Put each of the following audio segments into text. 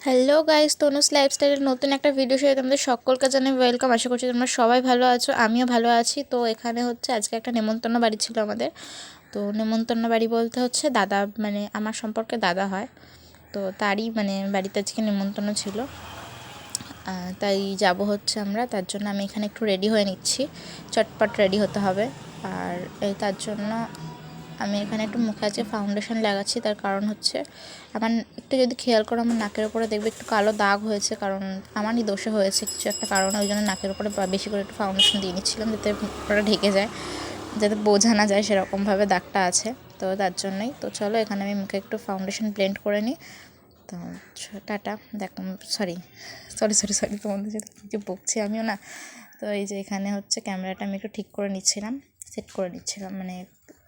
Hello guys, Tanu's লাইফস্টাইলের নতুন একটা video সাথে তোমাদের সকলকে জানাই ওয়েলকাম। আশা করছি তোমরা সবাই ভালো আছো, আমিও ভালো আছি। তো এখানে হচ্ছে আজকে একটা নেমন্তন্ন বাড়ি ছিল আমাদের। তো নেমন্তন্ন বাড়ি বলতে হচ্ছে দাদা, মানে আমার সম্পর্কে দাদা হয়, তো তারই মানে বাড়িতে আজকে নেমন্তন্ন ছিল। তাই যাব হচ্ছে আমরা, তার জন্য আমি এখানে একটু রেডি হয়ে নিচ্ছি, চটপট রেডি হতে হবে। আর তার জন্য আমি এখানে একটু মুখে আজকে ফাউন্ডেশন লাগাচ্ছি। তার কারণ হচ্ছে আমার একটু যদি খেয়াল করো আমার নাকের উপরে দেখবে একটু কালো দাগ হয়েছে, কারণ আমারই দোষে হয়েছে কিছু একটা কারণে। ওই জন্য নাকের উপরে বেশি করে একটু ফাউন্ডেশন দিয়ে নিচ্ছিলাম, যাতে ওটা ঢেকে যায়, যাতে বোঝা না যায় সেরকমভাবে দাগটা আছে। তো তার জন্যই। তো চলো এখানে আমি মুখে একটু ফাউন্ডেশন ব্লেন্ড করে নিই। তো টাটা। দেখো, সরি সরি সরি সরি তোমাদের সাথে কিছু বকছি আমিও না। তো এই যে এখানে হচ্ছে ক্যামেরাটা আমি একটু ঠিক করে নিচ্ছিলাম, সেট করে নিচ্ছিলাম, মানে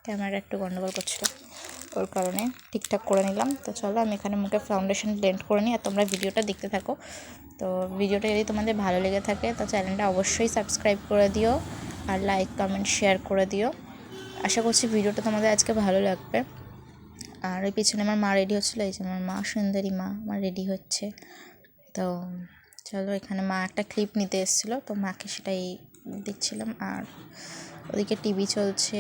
ক্যামেরাটা একটু গন্ডগোল করছিল, ওর কারণে ঠিকঠাক করে নিলাম। তো চলো আমি এখানে মুখে ফাউন্ডেশন ব্লেন্ড করে নিই, আর তোমরা ভিডিওটা দেখতে থাকো। তো ভিডিওটা যদি তোমাদের ভালো লেগে থাকে তো চ্যানেলটা অবশ্যই সাবস্ক্রাইব করে দিও, আর লাইক কমেন্ট শেয়ার করে দিও। আশা করছি ভিডিওটা তোমাদের আজকে ভালো লাগবে। আর ওই পিছনে আমার মা রেডি হচ্ছিলো, এই যে আমার মা, সুন্দরী মা আমার রেডি হচ্ছে। তো চলো এখানে মা একটা ক্লিপ নিতে এসেছিলো, তো মাকে সেটাই দিচ্ছিলাম। আর ওদিকে টিভি চলছে,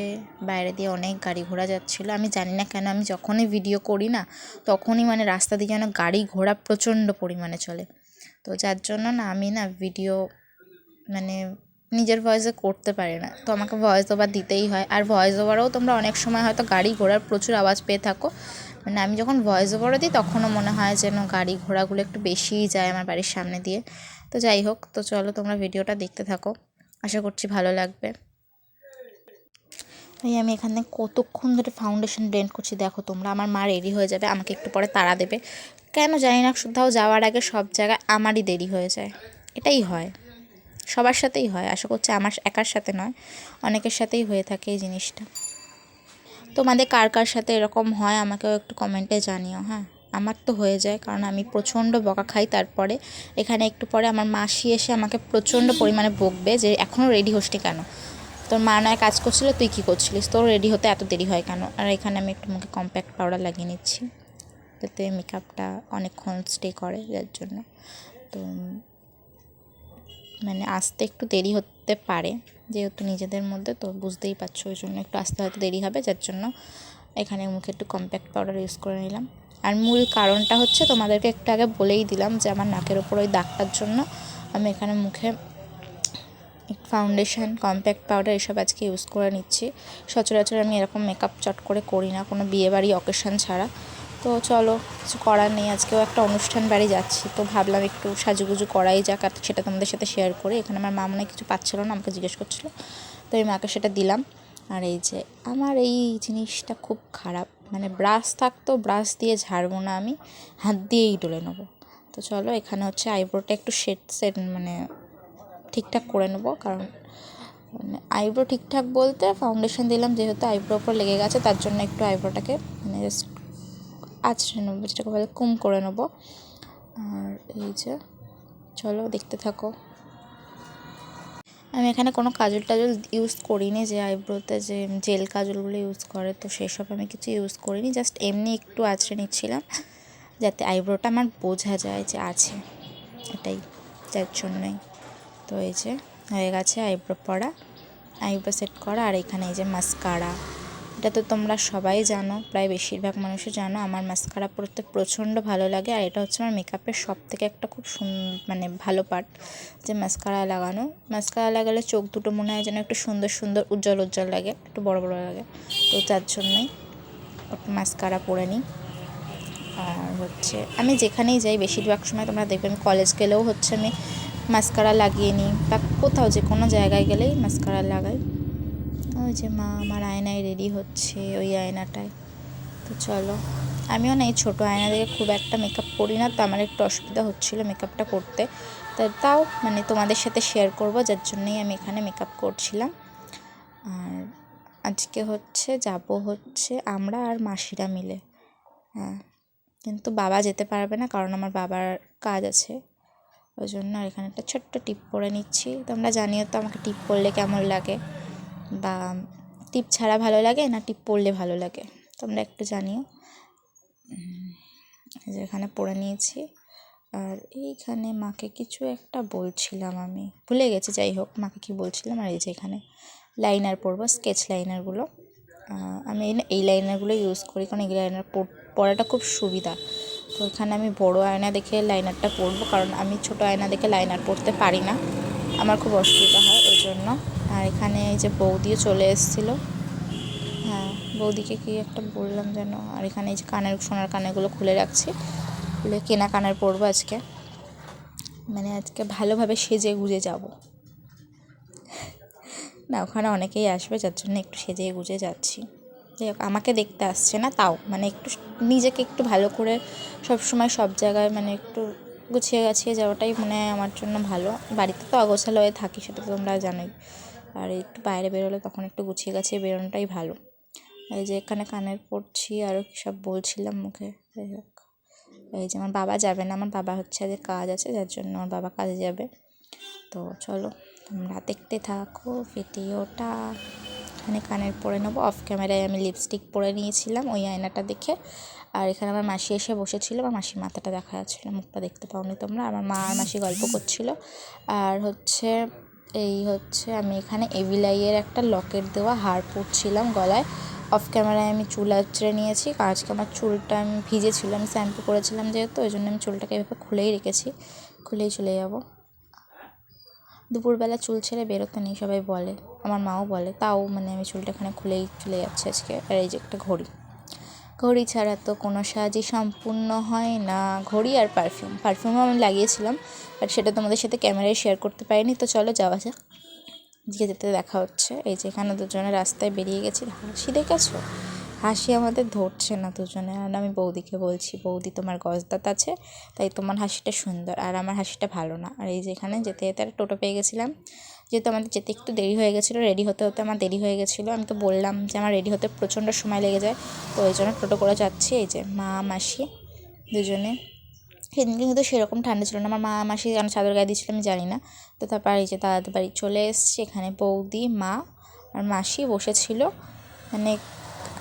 বাইরে দিয়ে অনেক গাড়ি ঘোড়া যাচ্ছিলো। আমি জানি না কেন, আমি যখনই ভিডিও করি না তখনই মানে রাস্তা দিয়ে যেন গাড়ি ঘোড়া প্রচণ্ড পরিমাণে চলে। তো যার জন্য না আমি না ভিডিও মানে নিজের ভয়েসে করতে পারি না, তো আমাকে ভয়েস ওভার দিতেই হয়। আর ভয়েস ওভারেও তোমরা অনেক সময় হয়তো গাড়ি ঘোড়ার প্রচুর আওয়াজ পেয়ে থাকো, মানে আমি যখন ভয়েস ওভারও দিই তখনও মনে হয় যেন গাড়ি ঘোড়াগুলো একটু বেশিই যায় আমার বাড়ির সামনে দিয়ে। তো যাই হোক, তো চলো তোমরা ভিডিওটা দেখতে থাকো, আশা করছি ভালো লাগবে। ভাই আমি এখানে কতক্ষণ ধরে ফাউন্ডেশন ব্লেন্ড করছি দেখো তোমরা। আমার মা রেডি হয়ে যাবে, আমাকে একটু পরে তাড়া দেবে। কেন জানি না, কোথাও যাওয়ার আগে সব জায়গায় আমারই দেরি হয়ে যায়, এটাই হয়, সবার সাথেই হয়। আশা করছি আমার একার সাথে নয়, অনেকের সাথেই হয়ে থাকে এই জিনিসটা। তোমাদের কার কার সাথে এরকম হয় আমাকেও একটু কমেন্টে জানিও। হ্যাঁ, আমার তো হয়ে যায়, কারণ আমি প্রচণ্ড বকা খাই। তারপরে এখানে একটু পরে আমার মাসি এসে আমাকে প্রচণ্ড পরিমাণে বকবে যে এখনও রেডি হসনি কেন, তোর মা নয় কাজ করছিলো, তুই কী করছিলিস, তোর রেডি হতে এত দেরি হয় কেন। আর এখানে আমি একটু মুখে কম্প্যাক্ট পাউডার লাগিয়ে নিচ্ছি, যাতে মেকআপটা অনেকক্ষণ স্টে করে, যার জন্য। তো মানে আসতে একটু দেরি হতে পারে, যেহেতু নিজেদের মধ্যে, তো বুঝতেই পারছো, ওই জন্য একটু আসতে হয়তো দেরি হবে, যার জন্য এখানে মুখে একটু কম্প্যাক্ট পাউডার ইউজ করে নিলাম। আর মূল কারণটা হচ্ছে তোমাদেরকে একটু আগে বলেই দিলাম যে আমার নাকের ওপর ওই দাগটার জন্য আমি এখানে মুখে ফাউন্ডেশন, কম্প্যাক্ট পাউডার এসব আজকে ইউজ করে নিচ্ছি। সচরাচর আমি এরকম মেকআপ চট করে করি না, কোনো বিয়েবাড়ি অকেশন ছাড়া। তো চলো, কিছু করার নেই, আজকেও একটা অনুষ্ঠান বাড়ি যাচ্ছি, তো ভাবলাম একটু সাজুগুজু করাই যাক, আর সেটা তোমাদের সাথে শেয়ার করি। এখানে আমার মা মনে কিছু পাচ্ছিলো না, আমাকে জিজ্ঞেস করছিলো, তো আমি মাকে সেটা দিলাম। আর এই যে আমার এই জিনিসটা খুব খারাপ, মানে ব্রাশ থাকতো, ব্রাশ দিয়ে ঝাড়বো না, আমি হাত দিয়েই ডলে নেবো। তো চলো এখানে হচ্ছে আইব্রোটা একটু সেট মানে ঠিকঠাক করে নেবো, কারণ মানে আইব্রো ঠিকঠাক বলতে ফাউন্ডেশন দিলাম যেহেতু আইব্রো ওপর লেগে গেছে, তার জন্য একটু আইব্রোটাকে মানে জাস্ট আঁচড়ে নেবো, যেটাকে বলে কুম করে নেবো। আর এই যে চলো দেখতে থাকো। আমি এখানে কোনো কাজল টাজল ইউজ করিনি, যে আইব্রোতে যে জেল কাজলগুলো ইউজ করে, তো সেসব আমি কিছু ইউজ করিনি, জাস্ট এমনি একটু আঁচড়ে নিচ্ছিলাম, যাতে আইব্রোটা আমার বোঝা যায় যে আছে, এটাই, যার জন্যই। তো এই যে হয়ে গেছে আইব্রো পরা, আইব্রো সেট করা। আর এখানে এই যে মাস্কারা, এটা তো তোমরা সবাই জানো, প্রায় বেশিরভাগ মানুষই জানো আমার মাস্কারা পরতে প্রচণ্ড ভালো লাগে। আর এটা হচ্ছে আমার মেকআপের সব থেকে একটা খুব মানে ভালো পার্ট, যে মাস্কারা লাগানো। মাস্কারা লাগালে চোখ দুটো মনে হয় যেন একটু সুন্দর সুন্দর উজ্জ্বল উজ্জ্বল লাগে, একটু বড় বড় লাগে, তো তার জন্যই মাস্কারা পরে নিই। আর হচ্ছে আমি যেখানেই যাই বেশিরভাগ সময় তোমরা দেখবে, আমি কলেজ গেলেও হচ্ছে আমি মাস্কারা লাগিয়ে নিই, বা কোথাও যে কোনো জায়গায় গেলেই মাস্কারা লাগাই। ওই যে মা আমার আয়নায় রেডি হচ্ছে, ওই আয়নাটায়। তো চলো, আমিও না এই ছোটো আয়না দেখে খুব একটা মেকআপ করি না, তো আমার একটু অসুবিধা হচ্ছিলো মেকআপটা করতে, তাও মানে তোমাদের সাথে শেয়ার করব, যার জন্যই আমি এখানে মেকআপ করছিলাম। আর আজকে হচ্ছে যাব হচ্ছে আমরা আর মাসিরা মিলে। হ্যাঁ, কিন্তু বাবা যেতে পারবে না, কারণ আমার বাবার কাজ আছে, ওই জন্য। আর এখানে একটা ছোট্ট টিপ পরে নিচ্ছি। তোমরা জানিও তো আমাকে টিপ পরলে কেমন লাগে, বা টিপ ছাড়া ভালো লাগে না টিপ পরলে ভালো লাগে, তোমরা একটু জানিও। যেখানে পরে নিয়েছি, আর এইখানে মাকে কিছু একটা বলছিলাম, আমি ভুলে গেছি, যাই হোক মাকে কি বলছিলাম। আর এই যে এখানে লাইনার পরবো, স্কেচ লাইনারগুলো। আমি এই লাইনারগুলো ইউজ করি, কারণ এই লাইনার পরাটা খুব সুবিধা। তো এখানে আমি বড় আয়না দেখে লাইনারটা পরবো, কারণ আমি ছোট আয়না দেখে লাইনার পরতে পারি না, আমার খুব অসুবিধা হয় ওই জন্য। আর এখানে এই যে বৌদিও চলে এসেছিলো, হ্যাঁ বৌদিকে কি একটা বললাম যেন। আর এখানে এই যে সোনার কানেরগুলো খুলে রাখছি, খুলে কেনা কানের পরবো আজকে, মানে আজকে ভালোভাবে সেজে গুজে যাব না, ওখানে অনেকেই আসবে যার জন্য একটু সেজে গুজে যাচ্ছি। যাই হোক, আমাকে দেখতে আসছে না, তাও মানে একটু নিজেকে একটু ভালো করে সব সময় সব জায়গায় মানে একটু গুছিয়ে গাছিয়ে যাওয়াটাই মানে আমার জন্য ভালো। বাড়িতে তো অগোছালো হয়ে থাকি, সেটা তো তোমরা জানোই, আর একটু বাইরে বেরোলে তখন একটু গুছিয়ে গাছিয়ে বেরোনোটাই ভালো। এই যে এখানে কানের পড়ছি, আরও কী সব বলছিলাম মুখে। যাই হোক, এই যে আমার বাবা যাবে না, আমার বাবা হচ্ছে আজকে কাজ আছে, যার জন্য আমার বাবা কাজে যাবে। তো চলো তোমরা দেখতে থাকো ভিডিওটা। এখানে কানের পরে নেবো, অফ ক্যামেরায় আমি লিপস্টিক পরে নিয়েছিলাম ওই আয়নাটা দেখে। আর এখানে আমার মাসি এসে বসেছিল, আমার মাসির মাথাটা দেখা যাচ্ছিল, মুখটা দেখতে পাওনি তোমরা। আমার মা আর মাসি গল্প করছিল। আর হচ্ছে আমি এখানে এভিলাইয়ের একটা লকেট দেওয়া হার পরছিলাম গলায়। অফ ক্যামেরায় আমি চুল আঁচড়ে নিয়েছি, কারণ আজকে আমার চুলটা আমি ভিজেছিল, আমি শ্যাম্পু করেছিলাম যেহেতু, ওই জন্য আমি চুলটাকে এভাবে খুলেই রেখেছি, খুলেই চলে যাব। দুপুরবেলা চুল ছেড়ে বেরোতে নেই সবাই বলে, আমার মাও বলে, তাও মানে আমি চুলটা এখানে খুলেই চলে যাচ্ছি আজকে। আর এই যে একটা ঘড়ি ছাড়া তো কোনো সাজই সম্পূর্ণ হয় না। ঘড়ি আর পারফিউমও আমি লাগিয়েছিলাম, বাট সেটা তোমাদের সাথে ক্যামেরায় শেয়ার করতে পারিনি। তো চলো যাওয়া যাক, যেতে যেতে দেখা হচ্ছে। এই যে এখানে দুজনে রাস্তায় বেরিয়ে গেছি, হাসি দেখেছো, হাসি আমাদের ধরছে না দুজনে। আর আমি বৌদিকে বলছি, বৌদি তোমার গজদাঁত আছে তাই তোমার হাসিটা সুন্দর, আর আমার হাসিটা ভালো না। আর এই যে এখানে যেতে যেতে একটা টোটো পেয়ে গেছিলাম, যেহেতু আমাদের যেতে একটু দেরি হয়ে গেছিলো, রেডি হতে হতে আমার দেরি হয়ে গেছিলো। আমি তো বললাম যে আমার রেডি হতে প্রচণ্ড সময় লেগে যায়, তো ওই জন্য টোটো করে যাচ্ছি। এই যে মা মাসি দুজনে, সেদিন কিন্তু সেরকম ঠান্ডা ছিল না, আমার মা মাসি কেন চাদর গায়ে দিয়েছিল আমি জানি না। তো তারপর এই যে দাদাদের বাড়ি চলে এসেছি, এখানে বৌদি, মা আর মাসি বসেছিল, মানে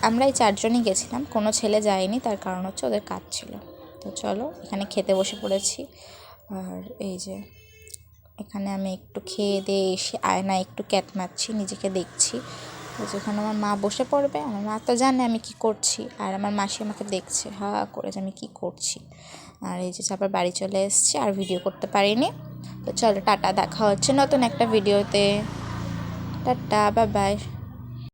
আমরা এই চারজনই গেছিলাম, কোনো ছেলে যায়নি, তার কারণ হচ্ছে ওদের কাজ ছিল। তো চলো এখানে খেতে বসে পড়েছি। আর এই যে এখানে আমি একটু খেয়ে দিয়ে এসে আয়নায় একটু ক্যাট মারছি, নিজেকে দেখছি। যেখানে আমার মা বসে পড়বে, আমার মা তো জানে আমি কি করছি, আর আমার মাসি আমাকে দেখছে হা করে যে আমি কী করছি। আর এই যে আবার বাড়ি চলে এসেছি, আর ভিডিও করতে পারিনি। তো চলো টাটা, দেখা হচ্ছে নতুন একটা ভিডিওতে, টাটা, বাই বাই।